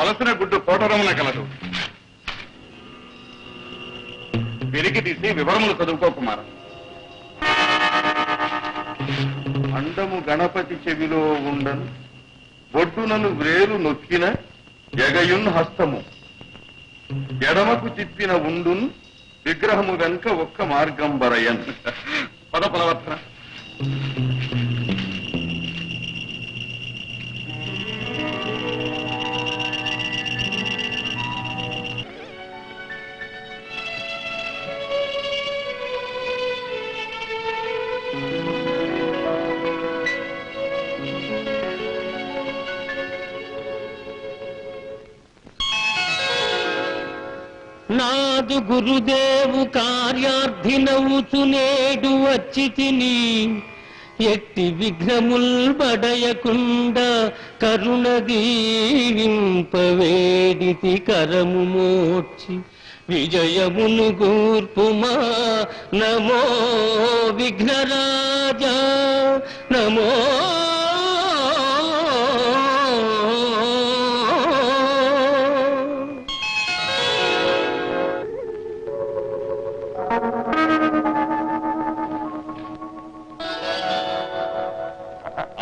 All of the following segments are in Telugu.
వలసిన గుడ్డు కోటరమున కలదు. వెలికి తీసి వివరములు చదువుకో కుమార. అండము గణపతి చెవిలో ఉండను, బొడ్డునను వ్రేలు నొక్కిన ఎగయున్ హస్తము, ఎడమకు తిప్పిన ఉండున్ విగ్రహము వెనుక ఒక్క మార్గం బరయన్. పద ఫలవర్తన. నాదు గురుదేవు కార్యార్థినవుచు నేడు వచ్చి తిని, ఎట్టి విఘ్నముల్ బడయకుండ కరుణ దీవింపవేడితి కరము మోర్చి విజయమును గూర్పుమా. నమో విఘ్నరాజా నమో.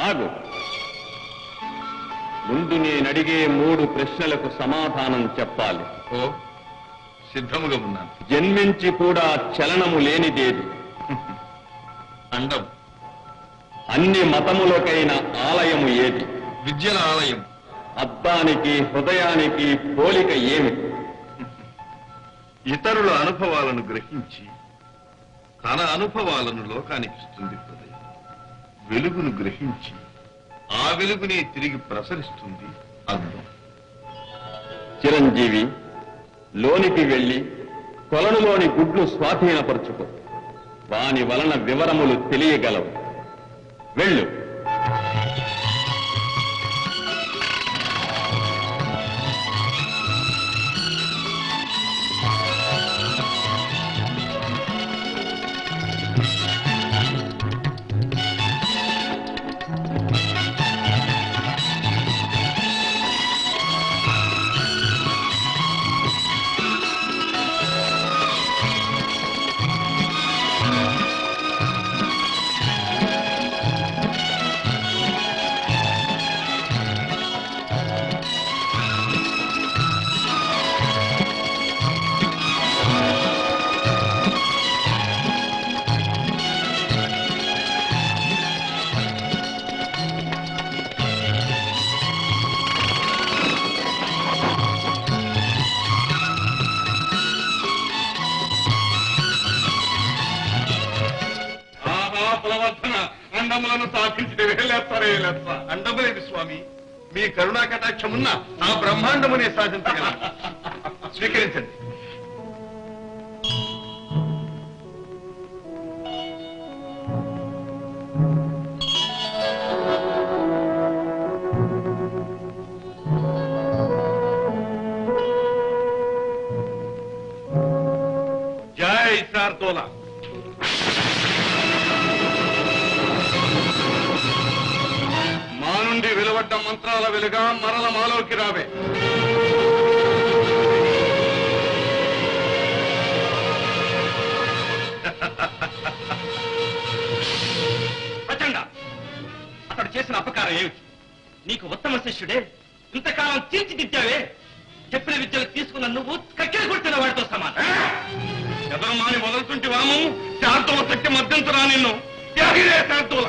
ఆగు. ముందు నేనడిగే 3 ప్రశ్నలకు సమాధానం చెప్పాలి. ఓ, సిద్ధముగా ఉన్నాను. జన్మించి కూడా చలనము లేనిదేది? అండం. అన్ని మతములకైన ఆలయము ఏది? విద్యల ఆలయం. అద్దానికి హృదయానికి పోలిక ఏమిటి? ఇతరుల అనుభవాలను గ్రహించి తన అనుభవాలను లోకానికిస్తుంది హృదయం. వెలుగును గ్రహించి ఆ వెలుగుని తిరిగి ప్రసరిస్తుంది అందం. చిరంజీవి, లోనికి వెళ్లి కొలనులోని గుడ్లు స్వాధీనపరుచుకో. వాని వలన వివరములు తెలియగలవు. వెళ్ళు. అండములను సాధించిన అండములేని స్వామి, మీ కరుణా కటాక్షమున్న ఆ బ్రహ్మాండమునే సాధించగల. స్వీకరించండి. జై శార్దూల. మా నుండి వెలువడ్డ మంత్రాల వెలుగా మరల మాలోకి రావే. ప్రచండ, అతడు చేసిన అపకారం ఏమిటి? నీకు ఉత్తమ శిష్యుడే, ఇంతకాలం తీర్చిదిద్దావే. చెప్పిన విద్యలు తీసుకున్న నువ్వు కక్కెలు కొడుతున్న వాడితో సమానం. ఎదరు మాని మొదలుతుంటే వాము శాంతుల శక్తి మధ్యంతురా నిన్ను. శాంతుల